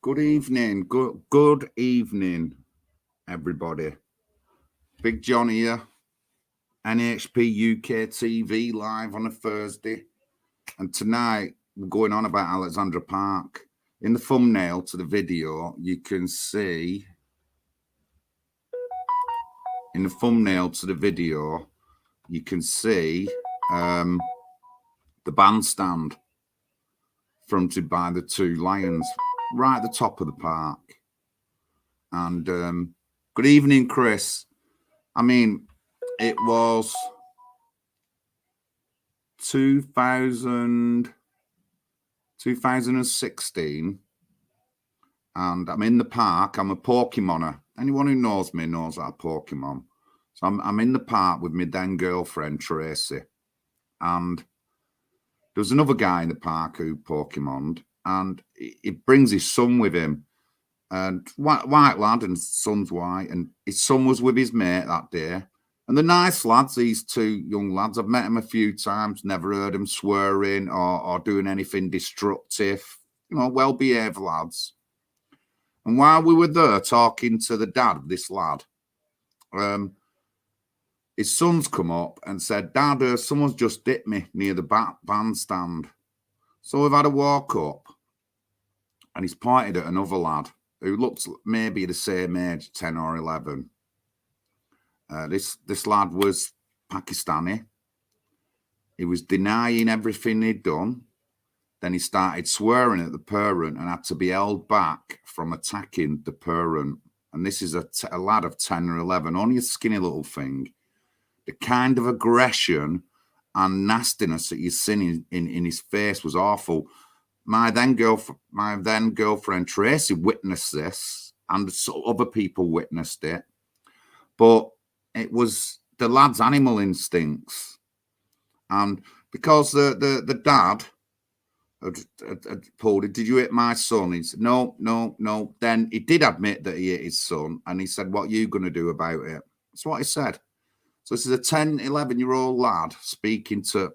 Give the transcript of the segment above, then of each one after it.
Good evening. Good evening, everybody. Big John here, NHPUK TV live on a Thursday. And tonight we're going on about Alexandra Park. In the thumbnail to the video, you can see the bandstand fronted by the two lions right at the top of the park. And good evening, Chris. I mean, it was 2016, and I'm in the park. I'm a Pokemoner. Anyone who knows me knows that I'm a Pokemon. So I'm in the park with my then girlfriend, Tracy. And there was another guy in the park who Pokemoned, and he brings his son with him. And white lad, and son's white, and his son was with his mate that day. And they're nice lads, these two young lads. I've met them a few times, never heard them swearing or doing anything destructive. You know, well-behaved lads. And while we were there talking to the dad of this lad, his son's come up and said, "Dad, someone's just dipped me near the bandstand." So we've had a walk up, and he's pointed at another lad who looks maybe the same age, 10 or 11. This lad was Pakistani. He was denying everything he'd done. Then he started swearing at the parent and had to be held back from attacking the parent. And this is a lad of 10 or 11, only a skinny little thing. The kind of aggression and nastiness that you've seen in his face was awful. My then girlfriend Tracy witnessed this, and so other people witnessed it. But it was the lad's animal instincts. And because the dad had pulled it, "Did you hit my son?" He said, No. Then he did admit that he hit his son, and he said, "What are you going to do about it?" That's what he said. So this is a 10, 11-year-old lad speaking to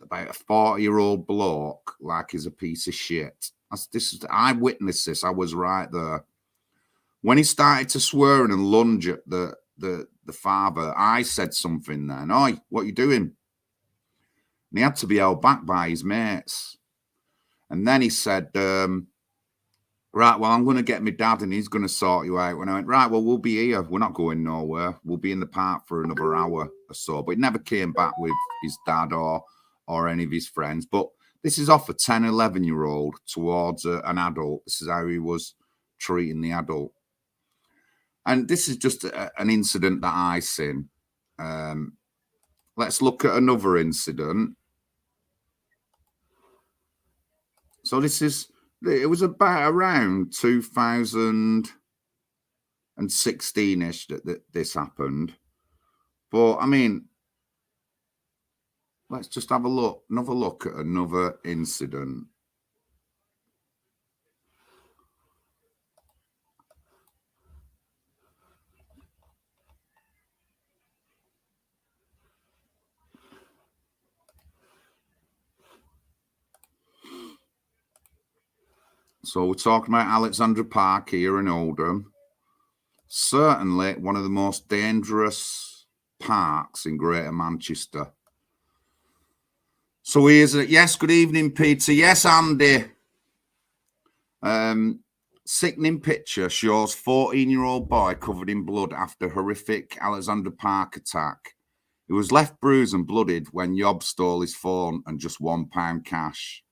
about a 40-year-old bloke like he's a piece of shit. I witnessed this. I was right there. When he started to swear and lunge at the father, I said something then. "Oi, what are you doing?" And he had to be held back by his mates. And then he said, "Right, well, I'm going to get my dad and he's going to sort you out." And I went, "Right, well, we'll be here. We're not going nowhere. We'll be in the park for another hour or so." But he never came back with his dad or any of his friends. But this is off a 10, 11-year-old towards an adult. This is how he was treating the adult. And this is just an incident that I seen. Let's look at another incident. So it was around 2016-ish that this happened. But I mean, let's just have another look at another incident. So we're talking about Alexandra Park here in Oldham. Certainly one of the most dangerous parks in Greater Manchester. So here's yes, good evening, Peter. Yes, Andy. Sickening picture shows 14-year-old boy covered in blood after horrific Alexandra Park attack. He was left bruised and blooded when Yob stole his phone and just £1 cash.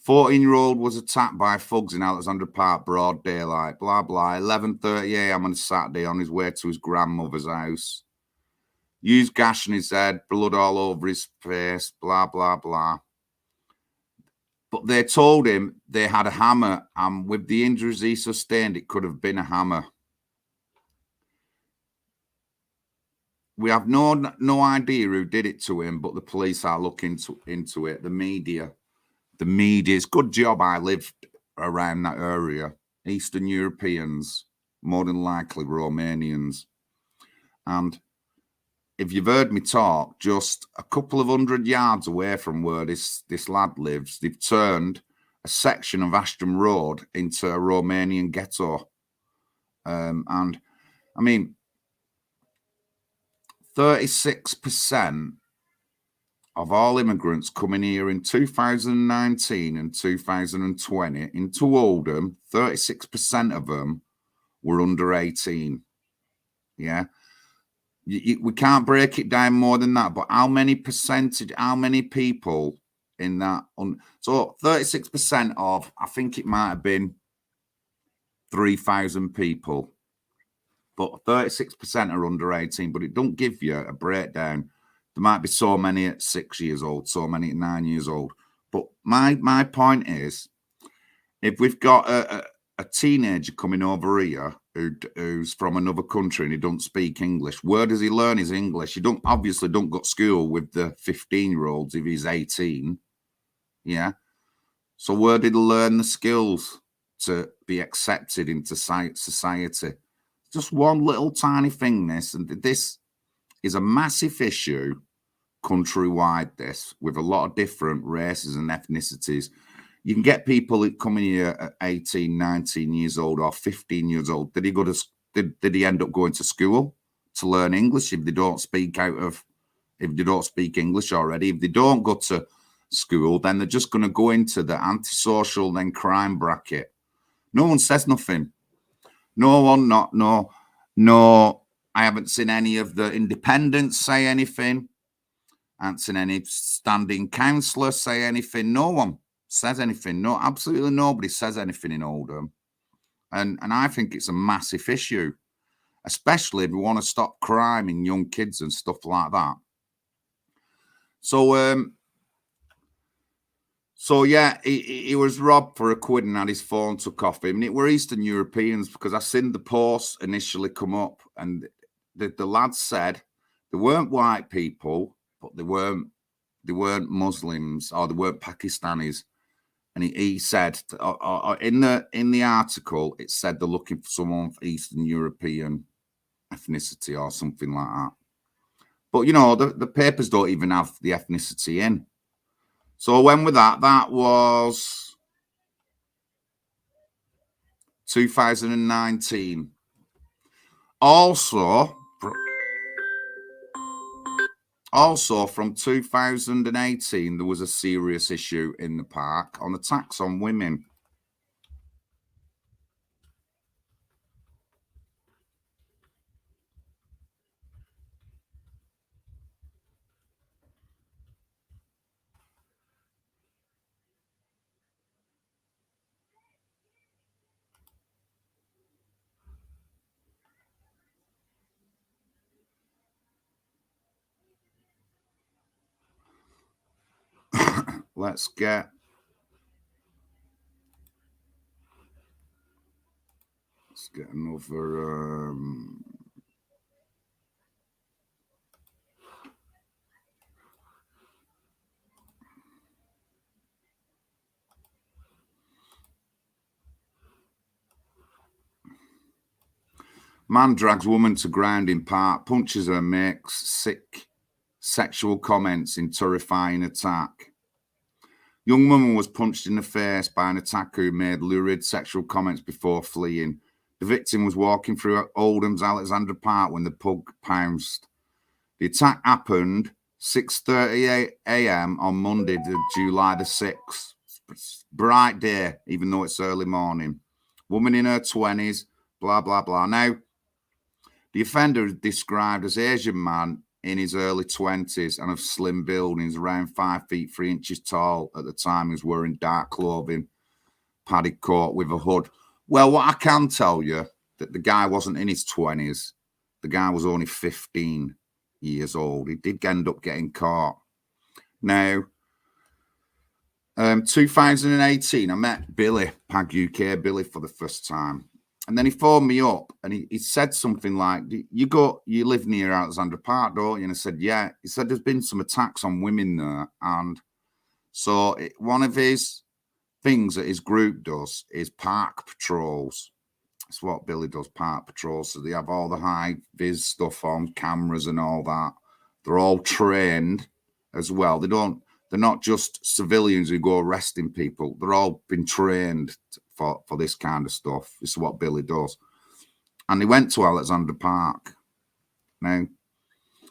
14-year-old was attacked by thugs in Alexandra Park, broad daylight, blah, blah, 11:30 a.m. on a Saturday on his way to his grandmother's house. Used gash in his head, blood all over his face, blah, blah, blah. But they told him they had a hammer, and with the injuries he sustained, it could have been a hammer. We have no idea who did it to him, but the police are looking into it. The media, it's good job I lived around that area. Eastern Europeans, more than likely Romanians. And if you've heard me talk, just a couple of 100 yards away from where this lad lives, they've turned a section of Ashton Road into a Romanian ghetto. And I mean, 36% of all immigrants coming here in 2019 and 2020 into Oldham, 36% of them were under 18. Yeah. We can't break it down more than that, but how many people in that? So 36% of, I think it might have been 3,000 people, but 36% are under 18, but it don't give you a breakdown. There might be so many at 6 years old, so many at 9 years old. But my point is, if we've got a teenager coming over here who's from another country and he don't speak English, where does he learn his English? He obviously don't go to school with the 15-year-olds if he's 18. Yeah. So where did he learn the skills to be accepted into society? Just one little tiny thing, this is a massive issue countrywide, this, with a lot of different races and ethnicities. You can get people coming here at 18, 19 years old or 15 years old. Did he end up going to school to learn English if they don't speak English already? If they don't go to school, then they're just going to go into the antisocial, then crime bracket. No one says nothing. No, I haven't seen any of the independents say anything. I haven't seen any standing councillors say anything. No one says anything. No, absolutely nobody says anything in Oldham. And I think it's a massive issue, especially if we want to stop crime in young kids and stuff like that. So yeah, he was robbed for £1 and had his phone took off him. And it were Eastern Europeans, because I seen the post initially come up, and the lads said they weren't white people, but they weren't Muslims, or they weren't Pakistanis. And he said in the article, it said they're looking for someone of Eastern European ethnicity or something like that. But the papers don't even have the ethnicity in. So when was that? That was 2019. Also from 2018, there was a serious issue in the park on attacks on women. Let's get another. Man drags woman to ground in park, punches her, makes sick sexual comments in terrifying attack. Young woman was punched in the face by an attacker who made lurid sexual comments before fleeing. The victim was walking through Oldham's Alexandra Park when the pug pounced. The attack happened 6:30 a.m. on Monday, July the 6th. Bright day, even though it's early morning. Woman in her 20s, blah, blah, blah. Now, the offender is described as Asian man in his early 20s and of slim build, and he's around 5 feet 3 inches tall at the time. He was wearing dark clothing, padded coat with a hood. Well, what I can tell you, that the guy wasn't in his 20s. The guy was only 15 years old. He did end up getting caught. Now, 2018, I met Billy, Pag UK Billy, for the first time. And then he phoned me up and he said something like, you live near Alexandra Park, don't you? And I said, yeah. He said, there's been some attacks on women there. And so one of his things that his group does is park patrols. That's what Billy does, park patrols. So they have all the high vis stuff on, cameras and all that. They're all trained as well. They They're not just civilians who go arresting people. They're all been trained for this kind of stuff. This is what Billy does. And he went to Alexandra Park. Now,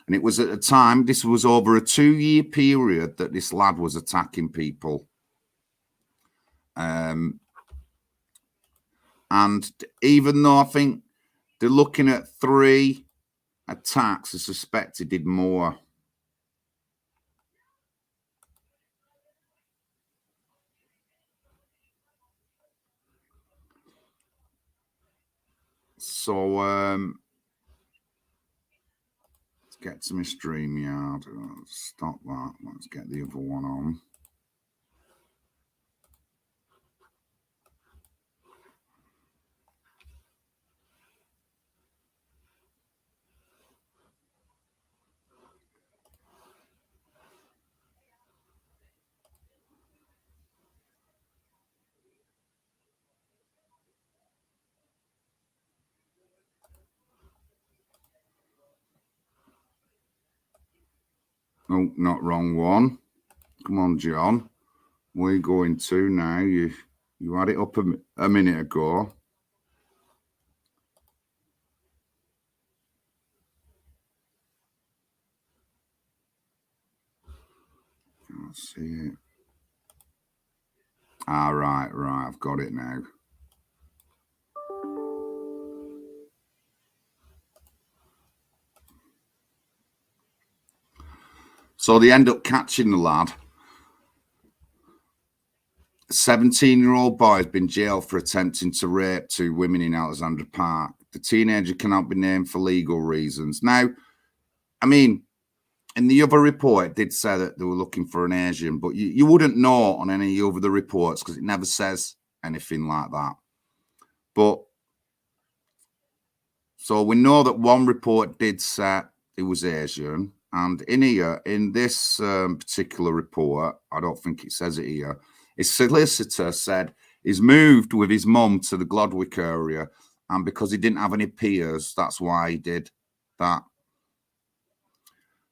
and it was at a time, this was over a 2-year period that this lad was attacking people. And even though I think they're looking at 3 attacks, I suspect he did more. So let's get to my StreamYard. Stop that. Let's get the other one on. Oh, not wrong one. Come on, John. We're going to now. You had it up a minute ago. Can't see it. Right. I've got it now. So they end up catching the lad. A 17-year-old boy has been jailed for attempting to rape 2 women in Alexandra Park. The teenager cannot be named for legal reasons. Now, I mean, in the other report, it did say that they were looking for an Asian, but you wouldn't know on any of the reports because it never says anything like that. But so we know that one report did say it was Asian. And in this particular report, I don't think it says it here, his solicitor said he's moved with his mum to the Glodwick area, and because he didn't have any peers, that's why he did that.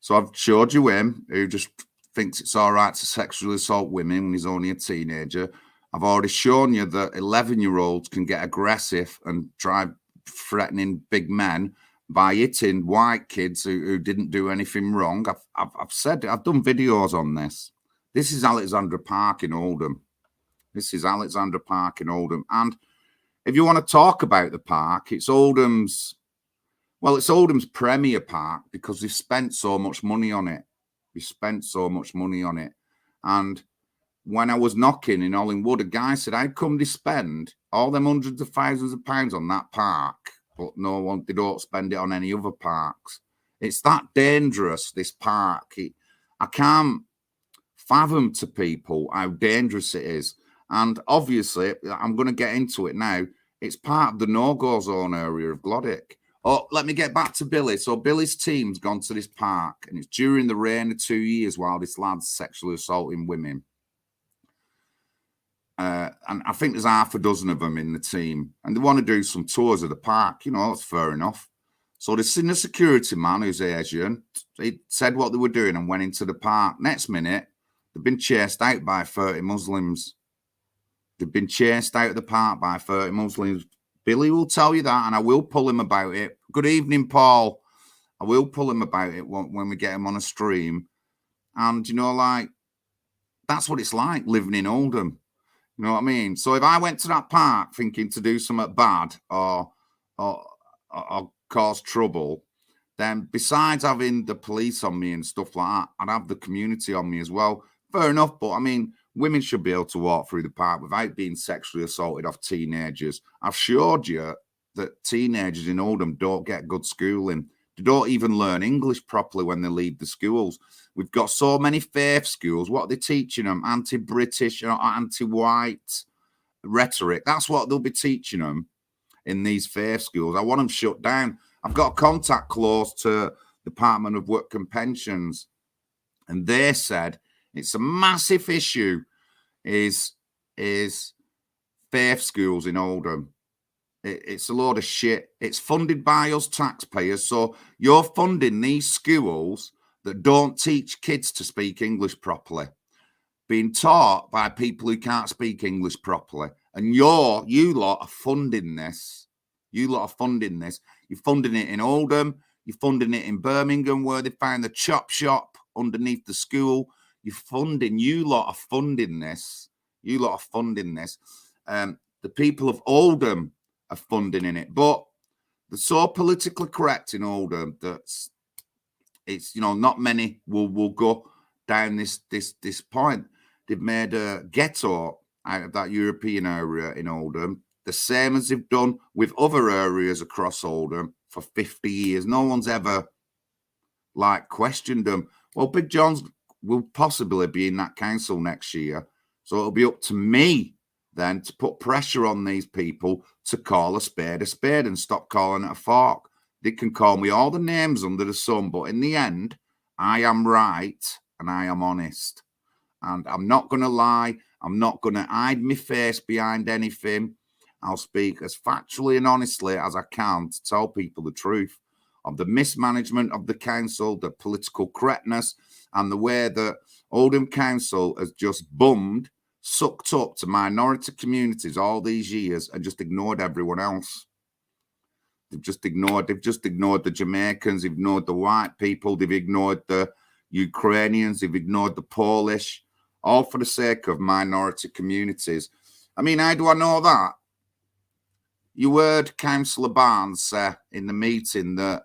So I've showed you him, who just thinks it's all right to sexually assault women when he's only a teenager. I've already shown you that 11-year-olds can get aggressive and try threatening big men by hitting white kids who didn't do anything wrong. I've said it. I've done videos on this. This is Alexandra Park in Oldham. And if you want to talk about the park, it's Oldham's premier park because they've spent so much money on it. And when I was knocking in Hollingwood, a guy said, how come they spend all them hundreds of thousands of pounds on that park, but they don't spend it on any other parks? It's that dangerous, this park. I can't fathom to people how dangerous it is. And obviously, I'm going to get into it now. It's part of the no-go zone area of Glodwick. Oh, let me get back to Billy. So Billy's team's gone to this park, and it's during the reign of 2 years while this lad's sexually assaulting women. And I think there's half a dozen of them in the team, and they want to do some tours of the park. That's fair enough. So they've seen a security man who's Asian. He said what they were doing and went into the park. Next minute, they've been chased out by 30 Muslims. Billy will tell you that, and I will pull him about it. Good evening, Paul. I will pull him about it when we get him on a stream. And, that's what it's like living in Oldham. You know what I mean? So if I went to that park thinking to do something bad or cause trouble, then besides having the police on me and stuff like that, I'd have the community on me as well. Fair enough, but women should be able to walk through the park without being sexually assaulted off teenagers. I've showed you that teenagers in Oldham don't get good schooling. They don't even learn English properly when they leave the schools. We've got so many faith schools. What are they teaching them? Anti-British, anti-white rhetoric. That's what they'll be teaching them in these faith schools. I want them shut down. I've got a contact close to Department of Work and Pensions, and they said it's a massive issue is faith schools in Oldham. It's a load of shit. It's funded by us taxpayers. So you're funding these schools that don't teach kids to speak English properly. being taught by people who can't speak English properly. And you lot are funding this. You lot are funding this. You're funding it in Oldham. You're funding it in Birmingham, where they found the chop shop underneath the school. You lot are funding this. You lot are funding this. The people of Oldham are funding in it. But they're so politically correct in Oldham that it's, not many will go down this point. They've made a ghetto out of that European area in Oldham, the same as they've done with other areas across Oldham for 50 years. No one's ever questioned them. Well, Big John's will possibly be in that council next year, so it'll be up to me then to put pressure on these people to call a spade and stop calling it a fork. They can call me all the names under the sun, but in the end, I am right and I am honest. And I'm not going to lie. I'm not going to hide my face behind anything. I'll speak as factually and honestly as I can to tell people the truth of the mismanagement of the council, the political correctness, and the way that Oldham Council has just sucked up to minority communities all these years and just ignored everyone else. They've just ignored the Jamaicans, they've ignored the white people, they've ignored the Ukrainians, they've ignored the Polish, all for the sake of minority communities. I mean, how do I know that? You heard Councillor Barnes say in the meeting that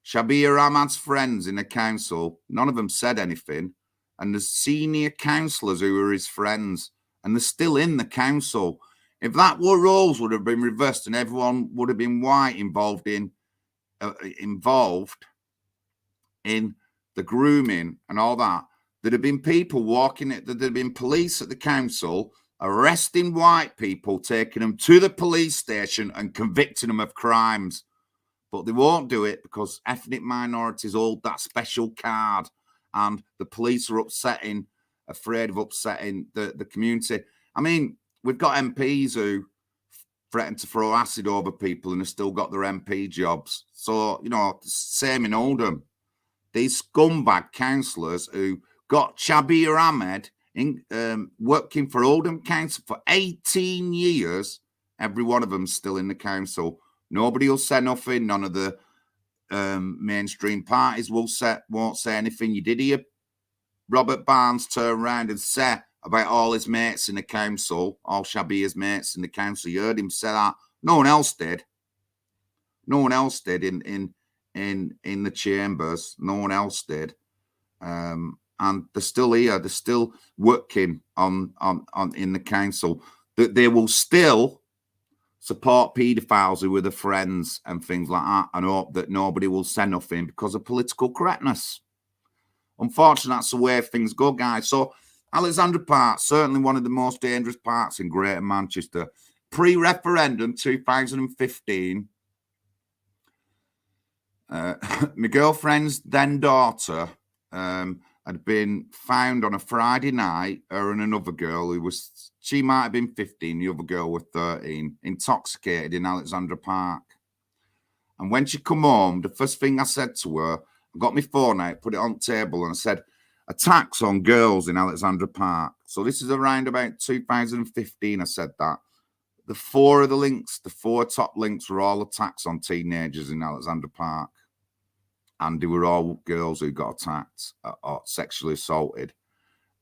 Shabir Ahmad's friends in the council, none of them said anything, and the senior councillors who were his friends, and they're still in the council. If that roles would have been reversed and everyone would have been white involved in the grooming and all that, there'd have been people there'd have been police at the council arresting white people, taking them to the police station and convicting them of crimes. But they won't do it because ethnic minorities hold that special card, and the police are afraid of upsetting the community. I mean, we've got MPs who threaten to throw acid over people and have still got their MP jobs. So, same in Oldham. These scumbag councillors who got Shabir Ahmed working for Oldham Council for 18 years, every one of them's still in the council. Nobody will say nothing. None of the mainstream parties won't say anything. You did hear Robert Barnes turn around and say about all his mates in the council, all Shabir's mates in the council. You heard him say that. No one else did. No one else did in the chambers. No one else did. And they're still here. They're still working on in the council. They will still support paedophiles who were the friends and things like that, and hope that nobody will say nothing because of political correctness. Unfortunately, that's the way things go, guys. So Alexandra Park, certainly one of the most dangerous parks in Greater Manchester. Pre-referendum 2015, my girlfriend's then daughter had been found on a Friday night, her and another girl she might have been 15, the other girl was 13, intoxicated in Alexandra Park. And when she come home, the first thing I said to her, I got my phone out, put it on the table, and I said, attacks on girls in Alexandra Park. So this is around about 2015, I said that. The four top links were all attacks on teenagers in Alexandra Park. And they were all girls who got attacked or sexually assaulted.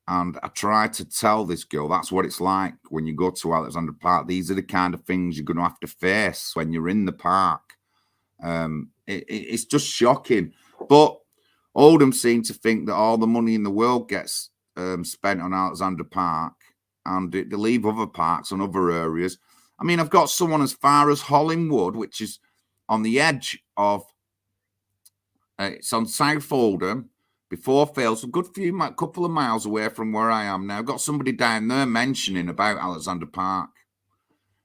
And I tried to tell this girl, that's what it's like when you go to Alexandra Park. These are the kind of things you're going to have to face when you're in the park. It's just shocking. But Oldham seem to think that all the money in the world gets spent on Alexandra Park, and they leave other parks and other areas. I mean, I've got someone as far as Hollingwood, which is on the edge of, it's on South Oldham, before Fails, a couple of miles away from where I am now. I've got somebody down there mentioning about Alexandra Park.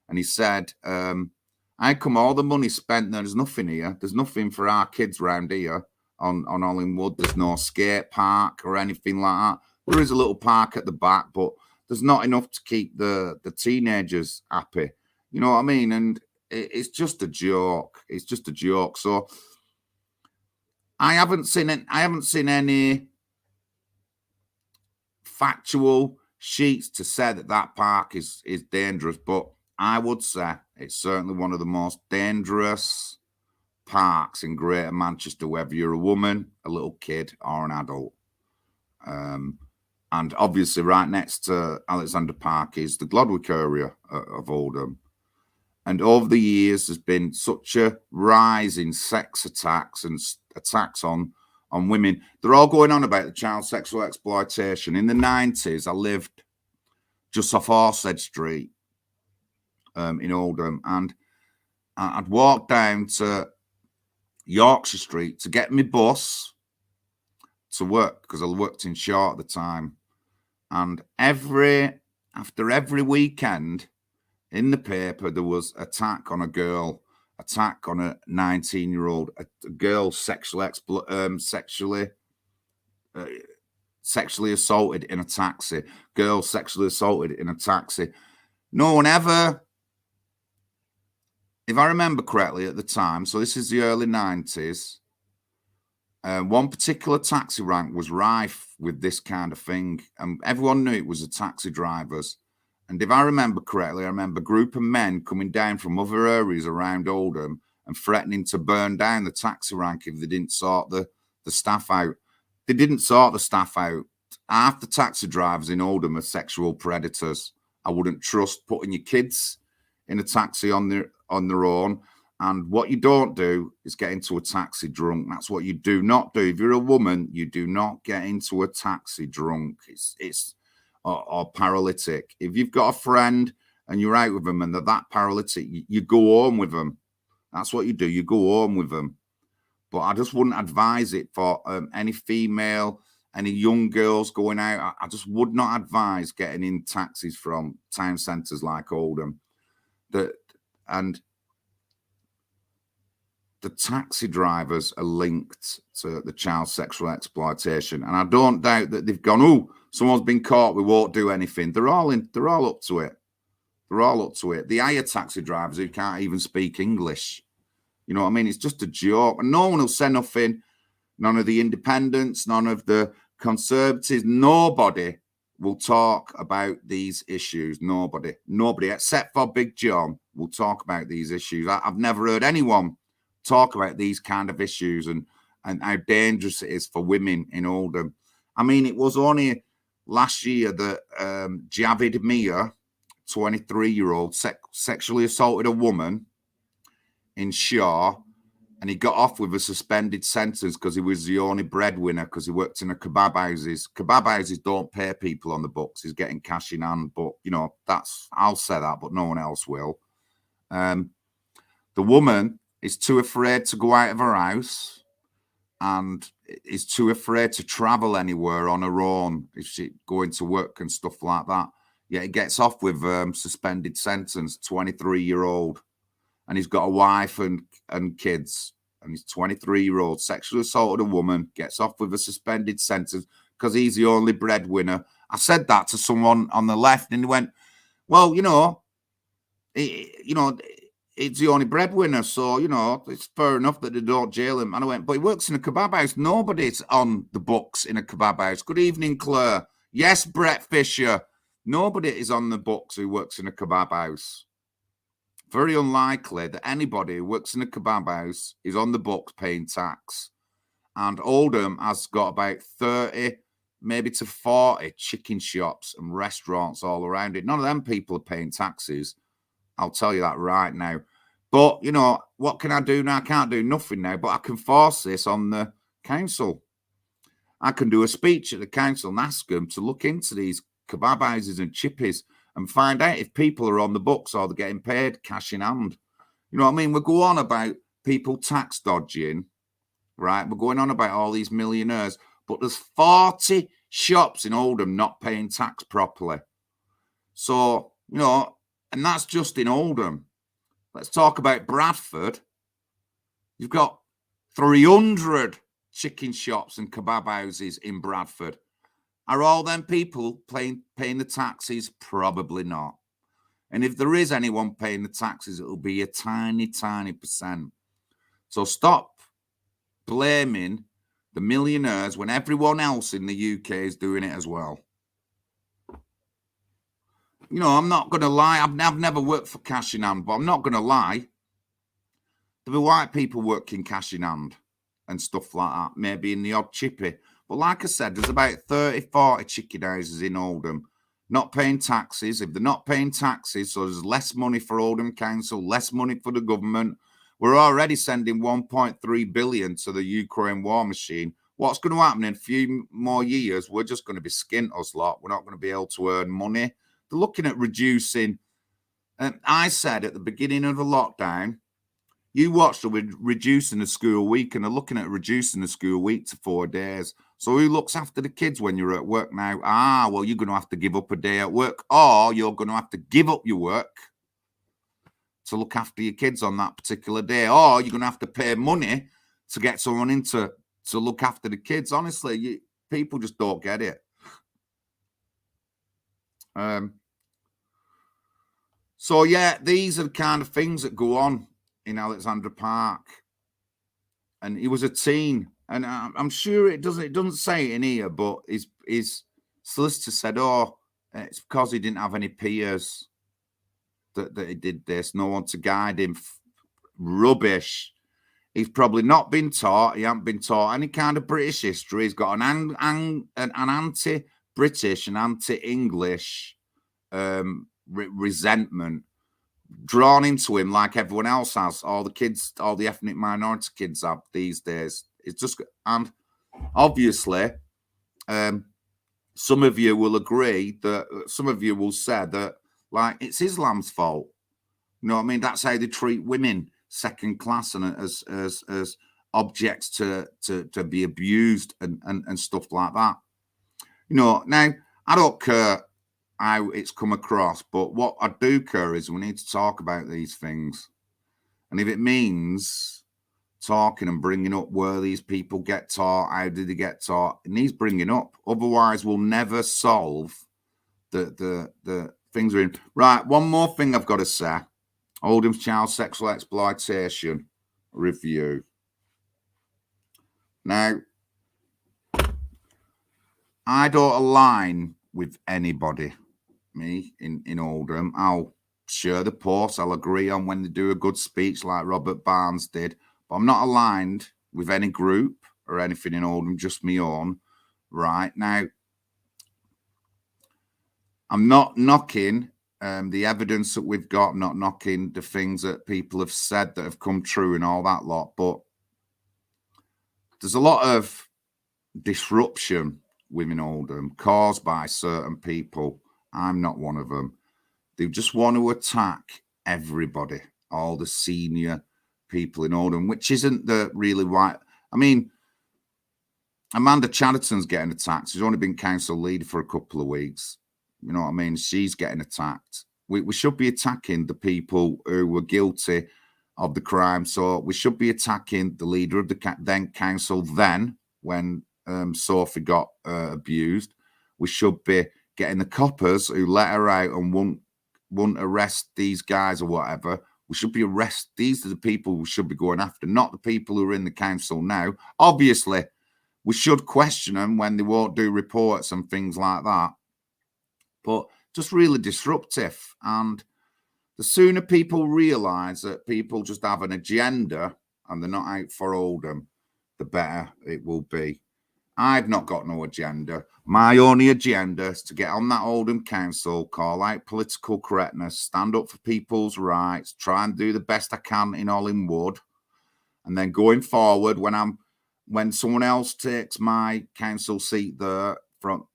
And he said, how come all the money spent there? There's nothing here. There's nothing for our kids around here on Hollingwood. There's no skate park or anything like that. There is a little park at the back, but there's not enough to keep the teenagers happy. You know what I mean? And it's just a joke. It's just a joke. So I haven't seen any factual sheets to say that that park is dangerous, but I would say it's certainly one of the most dangerous parks in Greater Manchester, whether you're a woman, a little kid, or an adult. And obviously, right next to Alexandra Park is the Glodwick area of Oldham. And over the years, there's been such a rise in sex attacks and attacks on women. They're all going on about the child sexual exploitation. In the 90s, I lived just off Horsehead Street in Oldham, and I'd walk down to Yorkshire Street to get my bus to work, because I worked in Shaw at the time. And after every weekend in the paper, there was attack on a girl, attack on a 19-year-old, a girl sexually assaulted in a taxi, girl sexually assaulted in a taxi. No one ever, if I remember correctly at the time, so this is the early 90s, one particular taxi rank was rife with this kind of thing, and everyone knew it was the taxi drivers. And if I remember correctly, I remember a group of men coming down from other areas around Oldham and threatening to burn down the taxi rank if they didn't sort the staff out. They didn't sort the staff out. Half the taxi drivers in Oldham are sexual predators. I wouldn't trust putting your kids in a taxi on their own. And what you don't do is get into a taxi drunk. That's what you do not do. If you're a woman, you do not get into a taxi drunk. Or paralytic. If you've got a friend and you're out with them and they're that paralytic, you go home with them. That's what you do. You go home with them. But I just wouldn't advise it for any female, any young girls going out. I just would not advise getting in taxis from town centres like Oldham. And the taxi drivers are linked to the child sexual exploitation. And I don't doubt that they've gone, oh, someone's been caught, we won't do anything. They're all up to it. They're all up to it. The hire taxi drivers who can't even speak English. You know what I mean? It's just a joke. And no one will say nothing. None of the independents, none of the conservatives, nobody will talk about these issues. Nobody, except for Big John, will talk about these issues. I've never heard anyone talk about these kind of issues and how dangerous it is for women in Oldham. I mean, it was only last year that Javid Mia, 23-year-old, sexually assaulted a woman in Shaw, and he got off with a suspended sentence because he was the only breadwinner, because he worked in a kebab houses. Kebab houses don't pay people on the books. He's getting cash in hand, but, you know, I'll say that, but no one else will. The woman is too afraid to go out of her house and is too afraid to travel anywhere on her own if she's going to work and stuff like that. Yeah, he gets off with suspended sentence, 23-year-old. And he's got a wife and kids. And he's 23-year-old, sexually assaulted a woman, gets off with a suspended sentence because he's the only breadwinner. I said that to someone on the left, and he went, well, it's the only breadwinner, so, it's fair enough that they don't jail him. And I went, but he works in a kebab house. Nobody's on the books in a kebab house. Good evening, Claire. Yes, Brett Fisher. Nobody is on the books who works in a kebab house. Very unlikely that anybody who works in a kebab house is on the books paying tax. And Oldham has got about 30, maybe to 40 chicken shops and restaurants all around it. None of them people are paying taxes. I'll tell you that right now. But, what can I do now? I can't do nothing now, but I can force this on the council. I can do a speech at the council and ask them to look into these kebab houses and chippies and find out if people are on the books or they're getting paid cash in hand. You know what I mean? We go on about people tax dodging, right? We're going on about all these millionaires, but there's 40 shops in Oldham not paying tax properly. So, and that's just in Oldham. Let's talk about Bradford. You've got 300 chicken shops and kebab houses in Bradford. Are all them people paying the taxes? Probably not. And if there is anyone paying the taxes, it'll be a tiny, tiny percent. So stop blaming the millionaires when everyone else in the UK is doing it as well. you know, I'm not going to lie. I've never worked for cash in hand, but I'm not going to lie. There'll be white people working cash in hand and stuff like that, maybe in the odd chippy. But like I said, there's about 30, 40 chicken houses in Oldham not paying taxes. If they're not paying taxes, so there's less money for Oldham Council, less money for the government. We're already sending 1.3 billion to the Ukraine war machine. What's going to happen in a few more years? We're just going to be skint, us lot. We're not going to be able to earn money. They're looking at reducing. I said at the beginning of the lockdown, you watched them with reducing the school week, and they're looking at reducing the school week to 4 days. So who looks after the kids when you're at work now? Well, you're going to have to give up a day at work, or you're going to have to give up your work to look after your kids on that particular day, or you're going to have to pay money to get someone in to look after the kids. Honestly, people just don't get it. So, yeah, these are the kind of things that go on in Alexandra Park. And he was a teen, and I'm sure it doesn't say it in here, but his solicitor said, it's because he didn't have any peers that he did this, no one to guide him. Rubbish. He's probably not been taught. He hasn't been taught any kind of British history. He's got an anti-British and anti-English resentment drawn into him like everyone else has. All the kids, all the ethnic minority kids have these days. It's just, and obviously, some of you will agree that, some of you will say that, like, it's Islam's fault. You know what I mean? That's how they treat women, second class, and as objects to be abused and stuff like that. You know, now, I don't care how it's come across, but what I do care is we need to talk about these things. And if it means talking and bringing up where these people get taught, how did they get taught, it needs bringing up. Otherwise, we'll never solve the things we're in. Right, one more thing I've got to say. Oldham's child sexual exploitation review. Now, I don't align with anybody, me, in Oldham. I'll share the posts. I'll agree on when they do a good speech like Robert Barnes did. But I'm not aligned with any group or anything in Oldham, just me own. Right now, I'm not knocking the evidence that we've got. I'm not knocking the things that people have said that have come true and all that lot. But there's a lot of disruption within Oldham caused by certain people. I'm not one of them. They just want to attack everybody, all the senior people in Oldham, which isn't the really right. I mean, Amanda Chatterton's getting attacked. She's only been council leader for a couple of weeks. You know what I mean? She's getting attacked. We should be attacking the people who were guilty of the crime. So we should be attacking the leader of the then council when Sophie got abused. We should be getting the coppers who let her out and won't arrest these guys or whatever. We should be arresting. These are the people we should be going after, not the people who are in the council now. Obviously, we should question them when they won't do reports and things like that. But just really disruptive. And the sooner people realise that people just have an agenda and they're not out for Oldham, the better it will be. I've not got no agenda. My only agenda is to get on that Oldham Council, call out political correctness, stand up for people's rights, try and do the best I can in Ollingwood. And then going forward, when someone else takes my council seat there from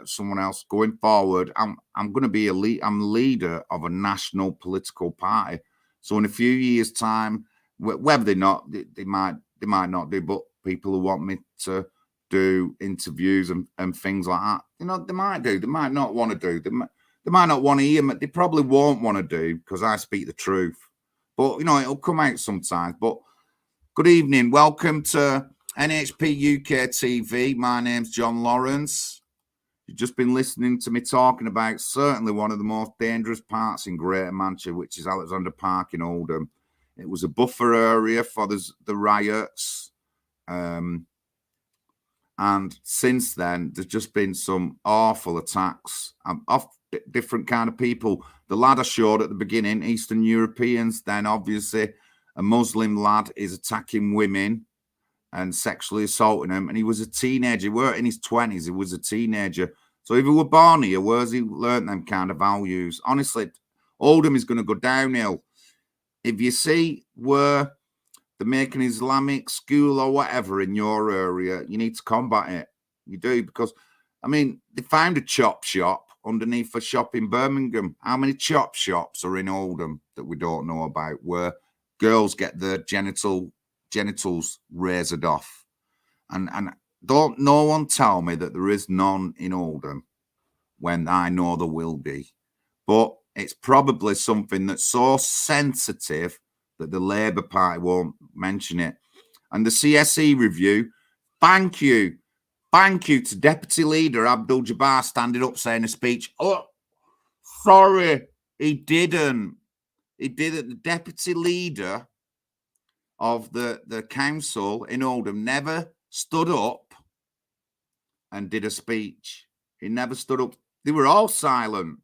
someone else going forward, I'm going to be I'm leader of a national political party. So in a few years' time, whether they might not do, but people who want me to do interviews and things like that, you know, they might do. They might not want to do. They might not want to hear me. They probably won't want to do because I speak the truth. But, you know, it'll come out sometimes. But good evening. Welcome to NHPUK TV. My name's John Lawrence. You've just been listening to me talking about certainly one of the most dangerous parts in Greater Manchester, which is Alexandra Park in Oldham. It was a buffer area for the riots. And since then, there's just been some awful attacks. different kind of people. The lad I showed at the beginning, Eastern Europeans, then obviously a Muslim lad is attacking women and sexually assaulting them. And he was a teenager. He weren't in his 20s. He was a teenager. So if he were born here, where's he learnt them kind of values? Honestly, Oldham is going to go downhill. If you see where they're making Islamic school or whatever in your area, you need to combat it. You do, because, I mean, they found a chop shop underneath a shop in Birmingham. How many chop shops are in Oldham that we don't know about, where girls get their genitals razored off? And don't no one tell me that there is none in Oldham when I know there will be. But it's probably something that's so sensitive that the Labour Party won't mention it. And the CSE review, thank you to Deputy Leader Abdul Jabbar standing up saying a speech. Oh, sorry, he didn't. He didn't. The Deputy Leader of the council in Oldham never stood up and did a speech. He never stood up. They were all silent.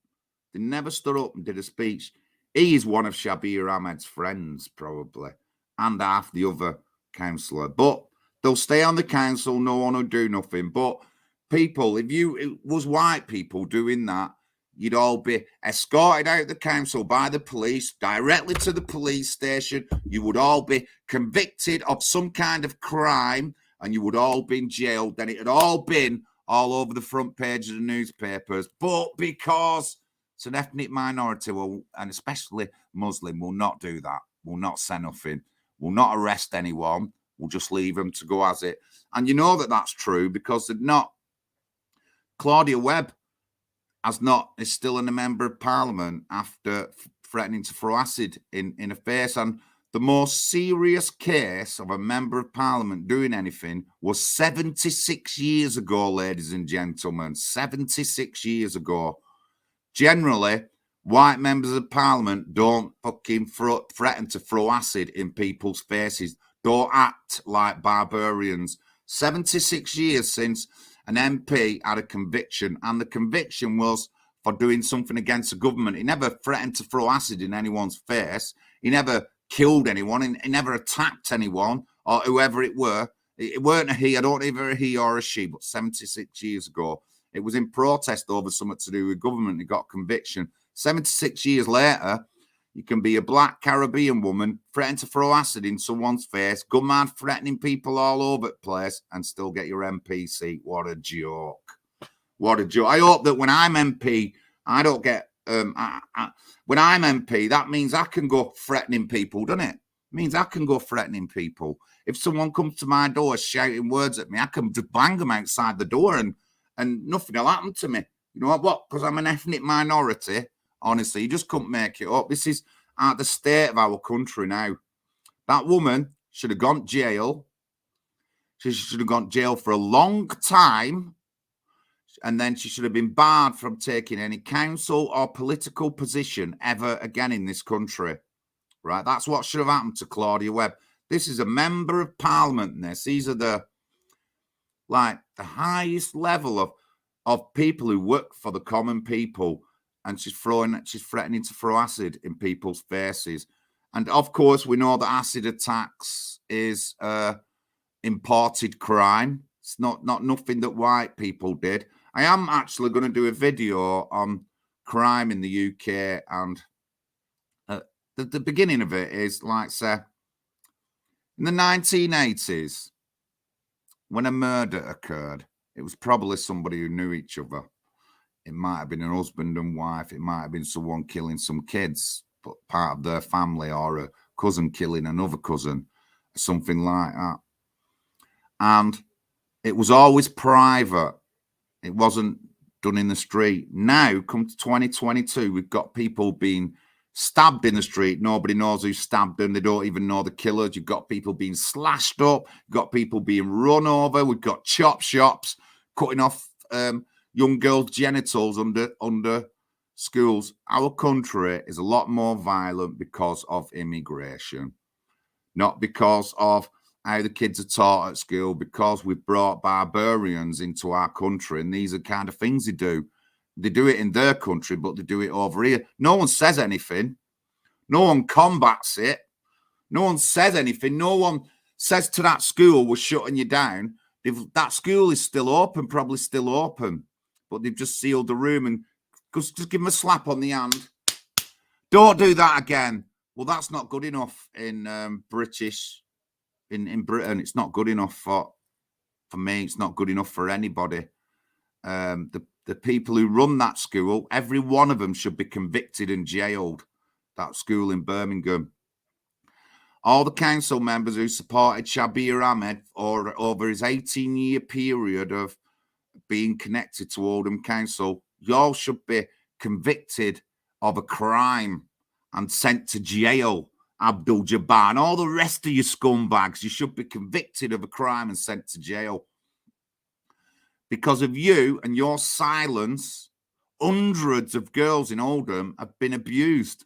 They never stood up and did a speech. He is one of Shabir Ahmed's friends, probably, and half the other councillor. But they'll stay on the council, no one will do nothing. But people, if it was white people doing that, you'd all be escorted out of the council by the police, directly to the police station. You would all be convicted of some kind of crime, and you would all be jailed. Then it had all been all over the front page of the newspapers. But because it's an ethnic minority, and especially Muslim, will not do that. Will not say nothing. Will not arrest anyone. We'll just leave them to go as it. And you know that that's true because they're not. Claudia Webb is still a member of Parliament after threatening to throw acid in her face. And the most serious case of a member of Parliament doing anything was 76 years ago, ladies and gentlemen. 76 years ago. Generally, white members of Parliament don't fucking threaten to throw acid in people's faces. Don't act like barbarians. 76 years since an MP had a conviction, and the conviction was for doing something against the government. He never threatened to throw acid in anyone's face. He never killed anyone. He never attacked anyone or whoever it were. It weren't a he. I don't know if a he or a she, but 76 years ago. It was in protest over something to do with government. He got conviction. 76 years later, you can be a black Caribbean woman, threaten to throw acid in someone's face, go mad threatening people all over the place, and still get your MP seat. What a joke. What a joke. I hope that when I'm MP, I don't get... when I'm MP, that means I can go threatening people, doesn't it? It means I can go threatening people. If someone comes to my door shouting words at me, I can just bang them outside the door and nothing will happen to me. You know what? Because I'm an ethnic minority. Honestly, you just couldn't make it up. This is at the state of our country now. That woman should have gone to jail. She should have gone to jail for a long time. And then she should have been barred from taking any council or political position ever again in this country. Right? That's what should have happened to Claudia Webb. This is a member of Parliament. These are the highest level of people who work for the common people, and she's threatening to throw acid in people's faces. And of course, we know that acid attacks is imported crime. It's not nothing that white people did. I am actually going to do a video on crime in the UK, and the beginning of it is say in the 1980s. When a murder occurred, it was probably somebody who knew each other. It might have been an husband and wife. It might have been someone killing some kids, but part of their family, or a cousin killing another cousin, something like that. And it was always private. It wasn't done in the street. Now, come to 2022, we've got people being stabbed in the street. Nobody knows who stabbed them. They don't even know the killers. You've got people being slashed up. You've got people being run over. We've got chop shops cutting off young girls' genitals under schools. Our country is a lot more violent because of immigration, not because of how the kids are taught at school, because we've brought barbarians into our country, and these are kind of things they do. They do it in their country, but they do it over here. No one says anything. No one combats it. No one says anything. No one says to that school, we're shutting you down. That school is still open, probably still open, but they've just sealed the room and just give them a slap on the hand. Don't do that again. Well, that's not good enough in in Britain. It's not good enough for me. It's not good enough for anybody. The people who run that school, every one of them should be convicted and jailed. That school in Birmingham. All the council members who supported Shabir Ahmed over his 18-year period of being connected to Oldham Council, you all should be convicted of a crime and sent to jail. Abdul Jabbar and all the rest of you scumbags, you should be convicted of a crime and sent to jail. Because of you and your silence, hundreds of girls in Oldham have been abused.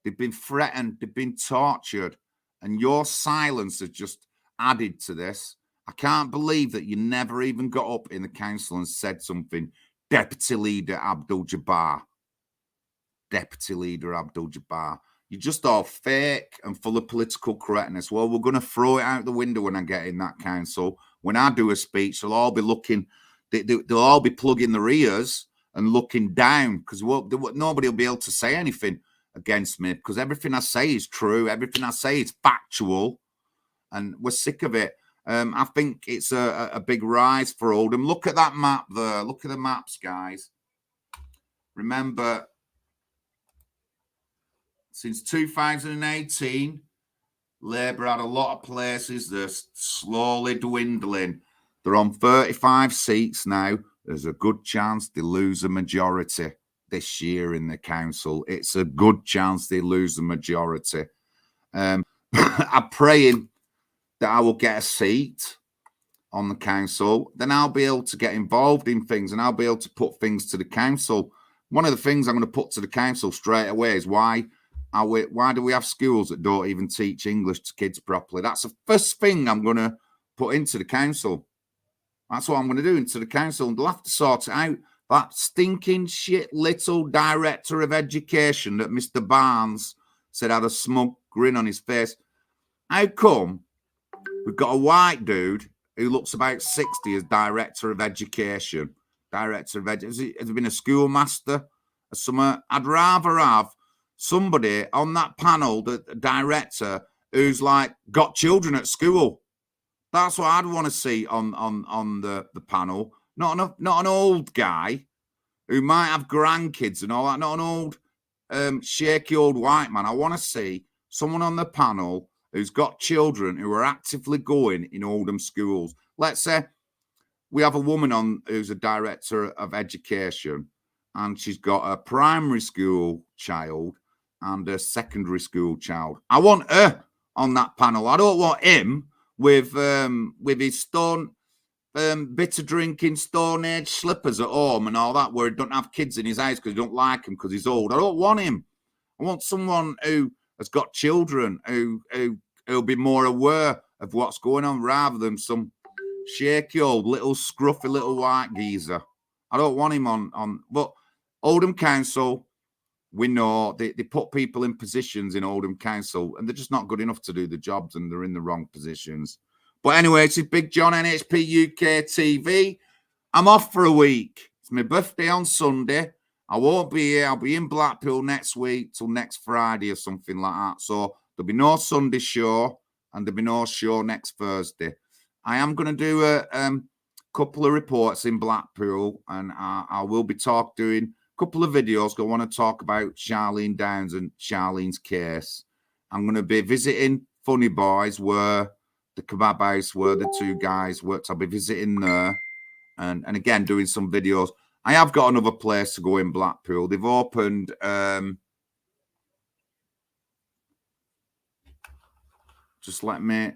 They've been threatened, they've been tortured, and your silence has just added to this. I can't believe that you never even got up in the council and said something. Deputy Leader Abdul Jabbar. Deputy Leader Abdul Jabbar. You're just all fake and full of political correctness. Well, we're going to throw it out the window when I get in that council. When I do a speech, they'll all be looking, they'll all be plugging their ears and looking down because nobody will be able to say anything against me because everything I say is true. Everything I say is factual, and we're sick of it. I think it's a big rise for Oldham. Look at that map there. Look at the maps, guys. Remember, since 2018, Labour had a lot of places. They're slowly dwindling. They're on 35 seats now. There's a good chance they lose a majority this year in the council. It's a good chance they lose the majority. I'm praying that I will get a seat on the council. Then I'll be able to get involved in things and I'll be able to put things to the council. One of the things I'm going to put to the council straight away is why do we have schools that don't even teach English to kids properly? That's the first thing I'm going to put into the council. That's what I'm going to do into the council. And they'll have to sort it out. That stinking shit little director of education that Mr. Barnes said had a smug grin on his face. How come we've got a white dude who looks about 60 as director of education? Has he been a schoolmaster or something? I'd rather have somebody on that panel, the director, who's like got children at school. That's what I'd want to see on the panel. Not an old guy who might have grandkids and all that. Not an old shaky old white man. I want to see someone on the panel who's got children who are actively going in Oldham schools. Let's say we have a woman on who's a director of education, and she's got a primary school child and a secondary school child. I want her on that panel. I don't want him with his bitter drinking Stone Age slippers at home and all that, where he don't have kids in his house because he don't like him because he's old. I don't want him. I want someone who has got children who'll be more aware of what's going on rather than some shaky old little scruffy little white geezer. I don't want him on. But Oldham Council, we know they put people in positions in Oldham Council and they're just not good enough to do the jobs and they're in the wrong positions. But anyway, it's Big John, NHPUK TV. I'm off for a week. It's my birthday on Sunday. I won't be here. I'll be in Blackpool next week till next Friday or something like that. So there'll be no Sunday show and there'll be no show next Thursday. I am going to do a couple of reports in Blackpool and I will be doing a couple of videos. I want to talk about Charlene Downs and Charlene's case. I'm going to be visiting Funny Boys, where the kebab house where the two guys worked. I'll be visiting there and again doing some videos. I have got another place to go in Blackpool. They've opened just let me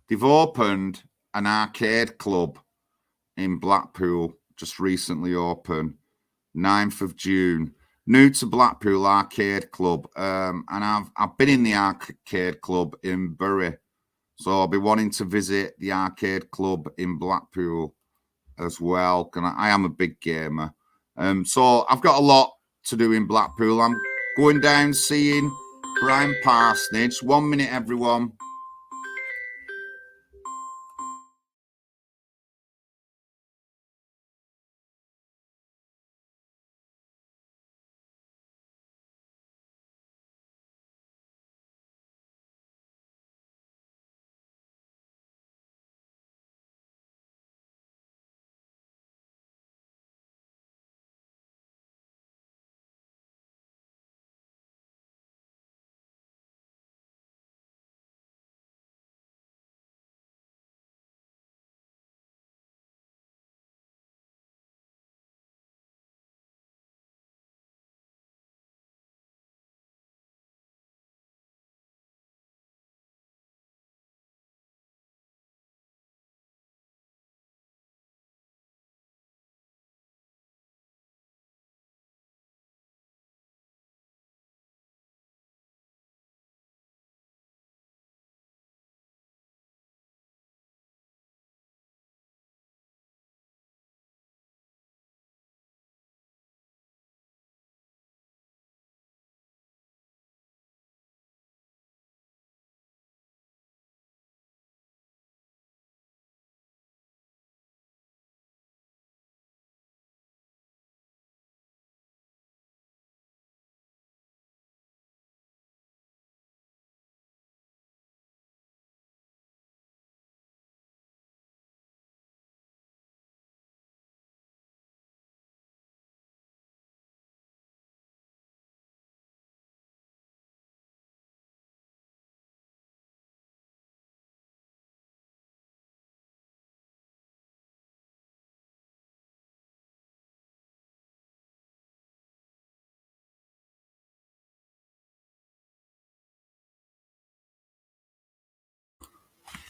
they've opened an arcade club in Blackpool, just recently opened, 9th of June. New to Blackpool Arcade Club, and I've been in the Arcade Club in Bury, so I'll be wanting to visit the Arcade Club in Blackpool as well. I am a big gamer, so I've got a lot to do in Blackpool. I'm going down seeing Brian Parsonage. 1 minute, everyone.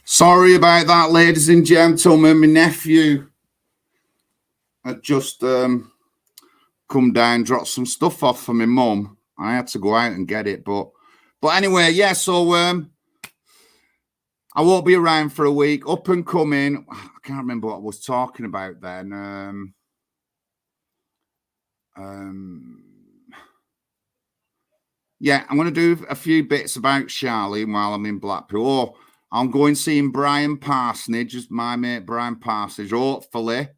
Sorry about that, ladies and gentlemen. My nephew had just come down, dropped some stuff off for my mum. I had to go out and get it, but anyway, yeah. So I won't be around for a week. Up and coming. I can't remember what I was talking about then. Yeah, I'm going to do a few bits about Charlie while I'm in Blackpool. Oh, I'm going seeing Brian Parsonage, my mate Brian Parsonage. Hopefully,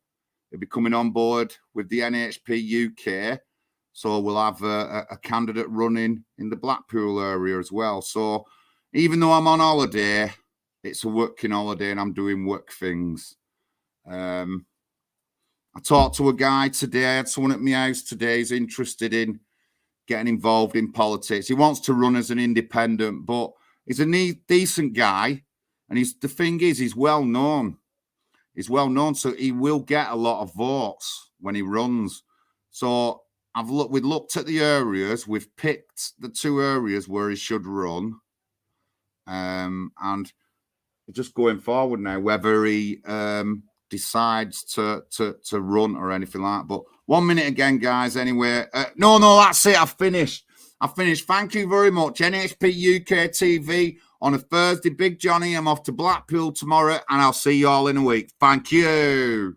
he'll be coming on board with the NHPUK. So we'll have a candidate running in the Blackpool area as well. So even though I'm on holiday, it's a working holiday and I'm doing work things. I talked to a guy today. I had someone at my house today. He's interested in getting involved in politics. He wants to run as an independent, but he's a decent guy. And the thing is, he's well known. He's well known, so he will get a lot of votes when he runs. So we've looked at the areas. We've picked the 2 areas where he should run. And just going forward now, whether he decides to run or anything like that. But 1 minute again, guys. Anyway, no, that's it. I've finished. Thank you very much. NHP UK TV on a Thursday. Big Johnny, I'm off to Blackpool tomorrow, and I'll see you all in a week. Thank you.